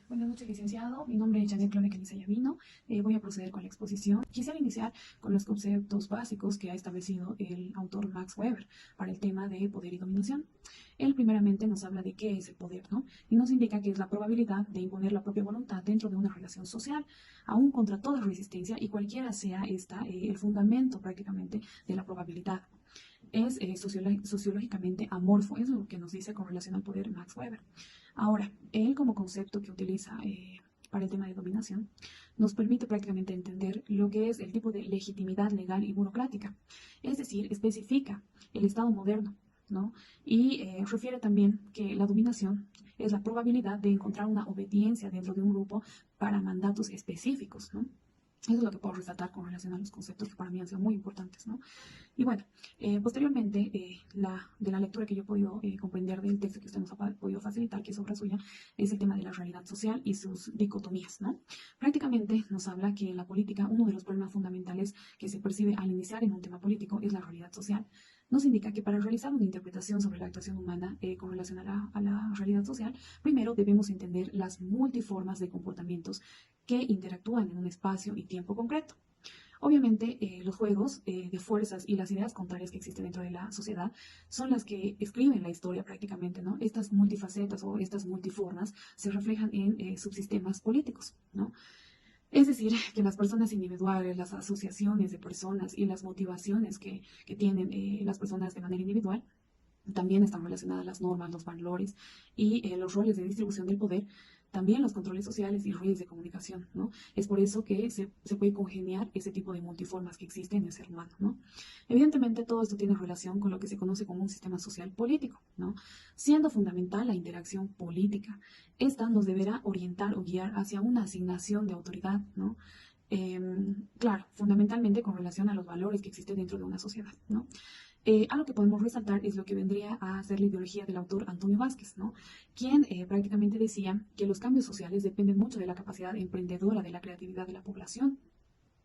Buenas noches, licenciado. Mi nombre es Janet Clone Caniza Vino. Voy a proceder con la exposición. Quisiera iniciar con los conceptos básicos que ha establecido el autor Max Weber para el tema de poder y dominación. Él primeramente nos habla de qué es el poder, ¿no? Y nos indica que es la probabilidad de imponer la propia voluntad dentro de una relación social, aún contra toda resistencia y cualquiera sea esta el fundamento prácticamente de la probabilidad. Es sociológicamente amorfo, es lo que nos dice con relación al poder Max Weber. Ahora, él como concepto que utiliza para el tema de dominación, nos permite prácticamente entender lo que es el tipo de legitimidad legal y burocrática. Es decir, especifica el Estado moderno, ¿no? Y refiere también que la dominación es la probabilidad de encontrar una obediencia dentro de un grupo para mandatos específicos, ¿no? Eso es lo que puedo resaltar con relación a los conceptos que para mí han sido muy importantes, ¿no? Y bueno, posteriormente, de la lectura que yo he podido comprender del texto que usted nos ha podido facilitar, que es obra suya, es el tema de la realidad social y sus dicotomías, ¿no? Prácticamente nos habla que en la política uno de los problemas fundamentales que se percibe al iniciar en un tema político es la realidad social. Nos indica que para realizar una interpretación sobre la actuación humana con relación a la realidad social, primero debemos entender las multiformas de comportamientos que interactúan en un espacio y tiempo concreto. Obviamente, los juegos de fuerzas y las ideas contrarias que existen dentro de la sociedad son las que escriben la historia prácticamente, ¿no? Estas multifacetas o estas multiformas se reflejan en subsistemas políticos, ¿no? Es decir, que las personas individuales, las asociaciones de personas y las motivaciones que tienen las personas de manera individual también están relacionadas las normas, los valores y los roles de distribución del poder, también los controles sociales y redes de comunicación, ¿no? Es por eso que se puede congeniar ese tipo de multiformas que existen en el ser humano, ¿no? Evidentemente, todo esto tiene relación con lo que se conoce como un sistema social político, ¿no? Siendo fundamental la interacción política. Esta nos deberá orientar o guiar hacia una asignación de autoridad, ¿no? Claro, fundamentalmente con relación a los valores que existen dentro de una sociedad, ¿no? Algo que podemos resaltar es lo que vendría a ser la ideología del autor Antonio Vázquez, ¿no? Quien prácticamente decía que los cambios sociales dependen mucho de la capacidad emprendedora, de la creatividad de la población,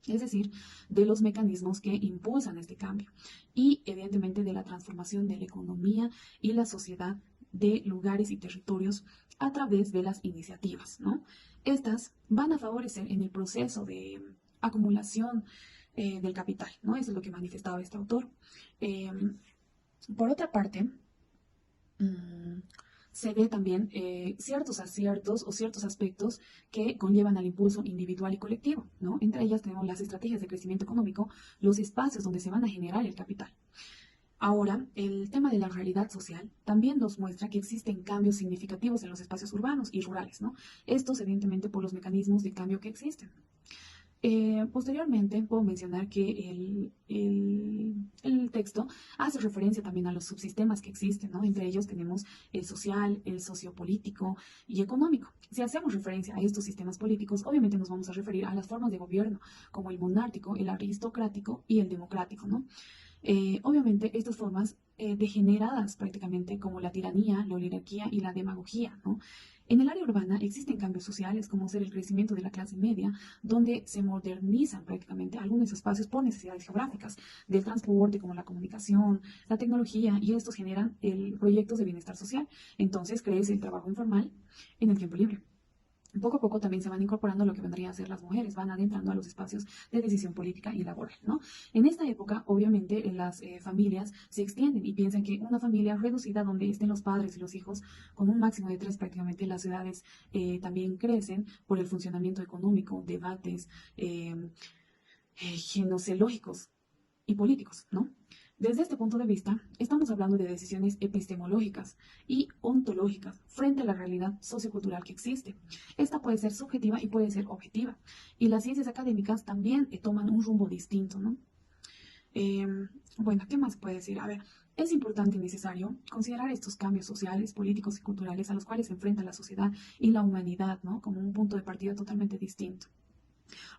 es decir, de los mecanismos que impulsan este cambio y evidentemente de la transformación de la economía y la sociedad de lugares y territorios a través de las iniciativas, ¿no? Estas van a favorecer en el proceso de acumulación del capital, ¿no? Eso es lo que manifestaba este autor. Eh, por otra parte, mm, se ve también ciertos aciertos o ciertos aspectos que conllevan al impulso individual y colectivo, ¿no? Entre ellas tenemos las estrategias de crecimiento económico, los espacios donde se van a generar el capital. Ahora, el tema de la realidad social también nos muestra que existen cambios significativos en los espacios urbanos y rurales, ¿no? Estos, evidentemente, por los mecanismos de cambio que existen. Posteriormente, puedo mencionar que el texto hace referencia también a los subsistemas que existen, ¿no? Entre ellos tenemos el social, el sociopolítico y económico. Si hacemos referencia a estos sistemas políticos, obviamente nos vamos a referir a las formas de gobierno, como el monárquico, el aristocrático y el democrático, ¿no? Obviamente, estas formas degeneradas prácticamente como la tiranía, la oligarquía y la demagogía, ¿no? En el área urbana existen cambios sociales como ser el crecimiento de la clase media, donde se modernizan prácticamente algunos espacios por necesidades geográficas, del transporte como la comunicación, la tecnología, y estos generan proyectos de bienestar social. Entonces crece el trabajo informal en el tiempo libre. Poco a poco también se van incorporando lo que vendrían a ser las mujeres, van adentrando a los espacios de decisión política y laboral, ¿no? En esta época, obviamente, las familias se extienden y piensan que una familia reducida donde estén los padres y los hijos, con un máximo de tres prácticamente, las ciudades también crecen por el funcionamiento económico, debates genocelógicos y políticos, ¿no? Desde este punto de vista, estamos hablando de decisiones epistemológicas y ontológicas frente a la realidad sociocultural que existe. Esta puede ser subjetiva y puede ser objetiva. Y las ciencias académicas también toman un rumbo distinto, ¿no? Eh, bueno, ¿qué más puede decir? A ver, es importante y necesario considerar estos cambios sociales, políticos y culturales a los cuales se enfrenta la sociedad y la humanidad, ¿no? Como un punto de partida totalmente distinto.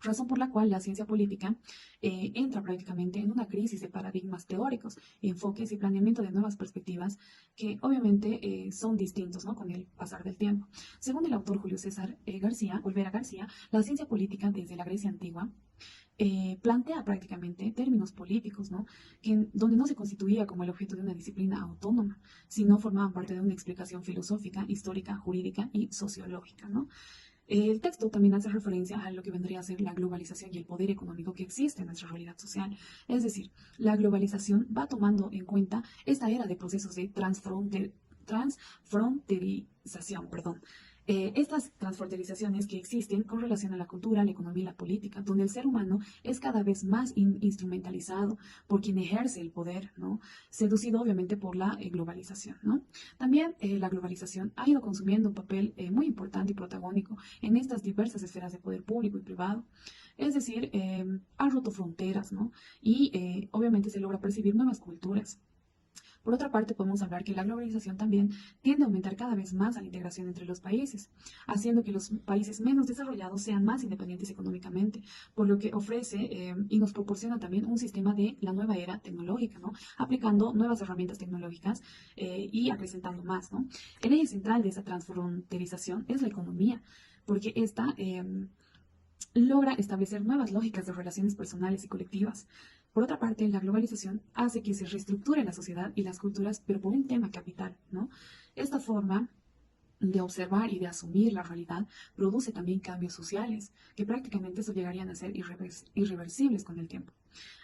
Razón por la cual la ciencia política entra prácticamente en una crisis de paradigmas teóricos, enfoques y planeamiento de nuevas perspectivas que obviamente son distintos, ¿no? Con el pasar del tiempo. Según el autor Julio César Olvera García, la ciencia política desde la Grecia antigua plantea prácticamente términos políticos, ¿no? Donde no se constituía como el objeto de una disciplina autónoma, sino formaban parte de una explicación filosófica, histórica, jurídica y sociológica, ¿no? El texto también hace referencia a lo que vendría a ser la globalización y el poder económico que existe en nuestra realidad social. Es decir, la globalización va tomando en cuenta esta era de procesos de transfronterización, perdón. Estas transfronterizaciones que existen con relación a la cultura, la economía y la política, donde el ser humano es cada vez más instrumentalizado por quien ejerce el poder, ¿no? Seducido obviamente por la globalización, ¿no? También la globalización ha ido consumiendo un papel muy importante y protagónico en estas diversas esferas de poder público y privado. Es decir, ha roto fronteras, ¿no? Y obviamente se logra percibir nuevas culturas. Por otra parte, podemos hablar que la globalización también tiende a aumentar cada vez más la integración entre los países, haciendo que los países menos desarrollados sean más independientes económicamente, por lo que ofrece y nos proporciona también un sistema de la nueva era tecnológica, ¿no? Aplicando nuevas herramientas tecnológicas y acrecentando más, ¿no? El eje central de esa transfronterización es la economía, porque esta logra establecer nuevas lógicas de relaciones personales y colectivas. Por otra parte, la globalización hace que se reestructure la sociedad y las culturas, pero por un tema capital, ¿no? Esta forma de observar y de asumir la realidad produce también cambios sociales, que prácticamente eso llegarían a ser irreversibles con el tiempo.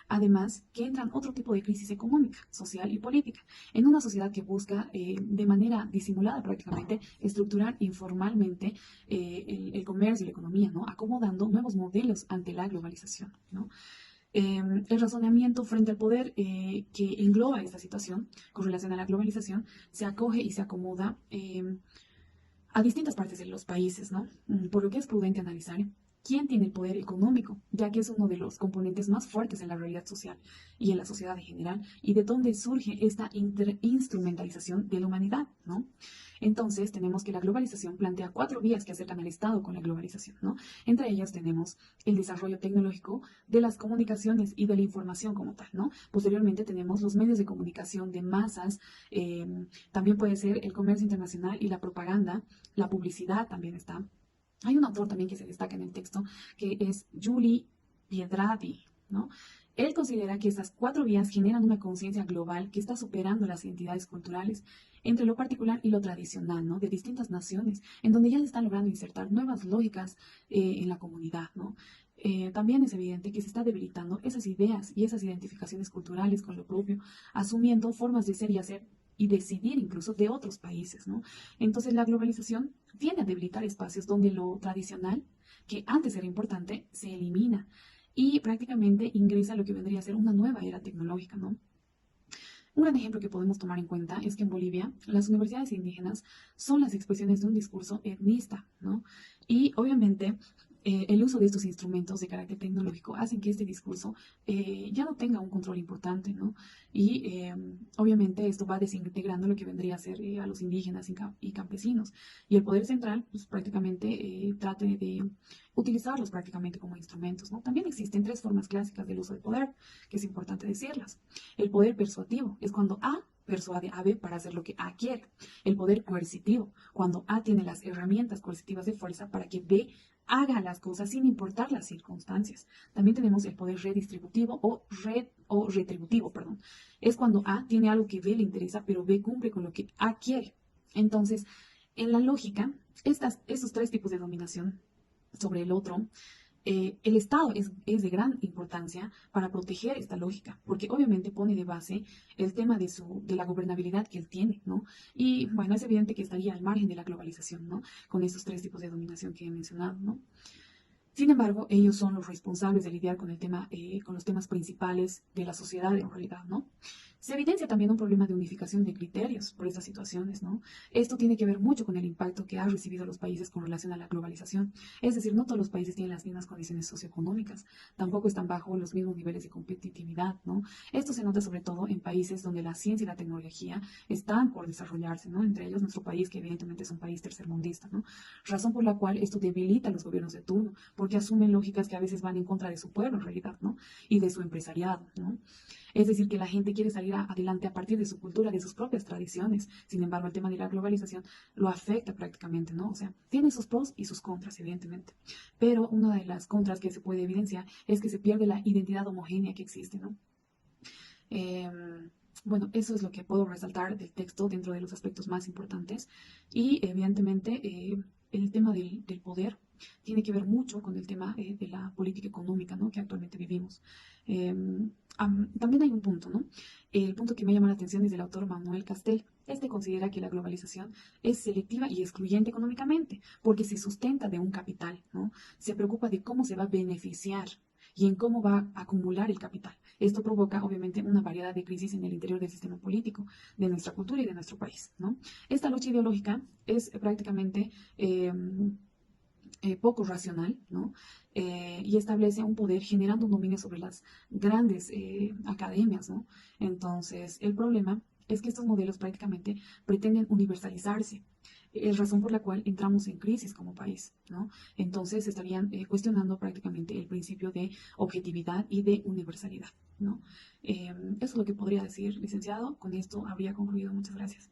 Además, que entran otro tipo de crisis económica, social y política, en una sociedad que busca de manera disimulada prácticamente estructurar informalmente el comercio y la economía, ¿no? Acomodando nuevos modelos ante la globalización, ¿no? El razonamiento frente al poder que engloba esta situación con relación a la globalización se acoge y se acomoda a distintas partes de los países, ¿no? Por lo que es prudente analizar quién tiene el poder económico, ya que es uno de los componentes más fuertes en la realidad social y en la sociedad en general, y de dónde surge esta instrumentalización de la humanidad, ¿no? Entonces, tenemos que la globalización plantea cuatro vías que acercan al Estado con la globalización, ¿no? Entre ellas tenemos el desarrollo tecnológico de las comunicaciones y de la información como tal, ¿no? Posteriormente tenemos los medios de comunicación de masas, eh, también puede ser el comercio internacional y la propaganda, la publicidad también está. Hay un autor también que se destaca en el texto, que es Giulio Piedradi, ¿no? Él considera que estas cuatro vías generan una conciencia global que está superando las identidades culturales entre lo particular y lo tradicional, ¿no? De distintas naciones, en donde ya se están logrando insertar nuevas lógicas en la comunidad, ¿no? También es evidente que se está debilitando esas ideas y esas identificaciones culturales con lo propio, asumiendo formas de ser y hacer y decidir incluso de otros países, ¿no? Entonces la globalización tiende a debilitar espacios donde lo tradicional, que antes era importante, se elimina y prácticamente ingresa lo que vendría a ser una nueva era tecnológica, ¿no? Un gran ejemplo que podemos tomar en cuenta es que en Bolivia las universidades indígenas son las expresiones de un discurso etnista, ¿no? Y obviamente el uso de estos instrumentos de carácter tecnológico hacen que este discurso ya no tenga un control importante, ¿no? Y obviamente esto va desintegrando lo que vendría a ser a los indígenas y campesinos. Y el poder central, pues prácticamente trate de utilizarlos prácticamente como instrumentos, ¿no? También existen tres formas clásicas del uso del poder, que es importante decirlas. El poder persuasivo es cuando A persuade a B para hacer lo que A quiere. El poder coercitivo, cuando A tiene las herramientas coercitivas de fuerza para que B haga las cosas sin importar las circunstancias. También tenemos el poder redistributivo o retributivo, perdón. Es cuando A tiene algo que B le interesa, pero B cumple con lo que A quiere. Entonces, en la lógica, estos tres tipos de dominación sobre el otro el Estado es de gran importancia para proteger esta lógica, porque obviamente pone de base el tema de la gobernabilidad que él tiene, ¿no? Y bueno, es evidente que estaría al margen de la globalización, ¿no? Con estos tres tipos de dominación que he mencionado, ¿no? Sin embargo, ellos son los responsables de lidiar con el tema, con los temas principales de la sociedad en realidad, ¿no? Se evidencia también un problema de unificación de criterios por estas situaciones, ¿no? Esto tiene que ver mucho con el impacto que han recibido los países con relación a la globalización. Es decir, no todos los países tienen las mismas condiciones socioeconómicas, tampoco están bajo los mismos niveles de competitividad, ¿no? Esto se nota sobre todo en países donde la ciencia y la tecnología están por desarrollarse, ¿no? Entre ellos nuestro país, que evidentemente es un país tercermundista, ¿no? Razón por la cual esto debilita a los gobiernos de turno, porque asumen lógicas que a veces van en contra de su pueblo en realidad, ¿no? Y de su empresariado, ¿no? Es decir, que la gente quiere salir adelante a partir de su cultura, de sus propias tradiciones. Sin embargo, el tema de la globalización lo afecta prácticamente, ¿no? O sea, tiene sus pros y sus contras, evidentemente. Pero una de las contras que se puede evidenciar es que se pierde la identidad homogénea que existe, ¿no? Eh, bueno, eso es lo que puedo resaltar del texto dentro de los aspectos más importantes. Y evidentemente el tema del poder tiene que ver mucho con el tema de la política económica, ¿no?, que actualmente vivimos. También hay un punto, ¿no? El punto que me llama la atención es del autor Manuel Castel. Este considera que la globalización es selectiva y excluyente económicamente, porque se sustenta de un capital, ¿no? Se preocupa de cómo se va a beneficiar y en cómo va a acumular el capital. Esto provoca, obviamente, una variedad de crisis en el interior del sistema político, de nuestra cultura y de nuestro país, ¿no? Esta lucha ideológica es prácticamente poco racional, ¿no? Y establece un poder generando un dominio sobre las grandes academias, ¿no? Entonces, el problema es que estos modelos prácticamente pretenden universalizarse. Es razón por la cual entramos en crisis como país, ¿no? Entonces estarían cuestionando prácticamente el principio de objetividad y de universalidad, ¿no? Eso es lo que podría decir, licenciado. Con esto habría concluido. Muchas gracias.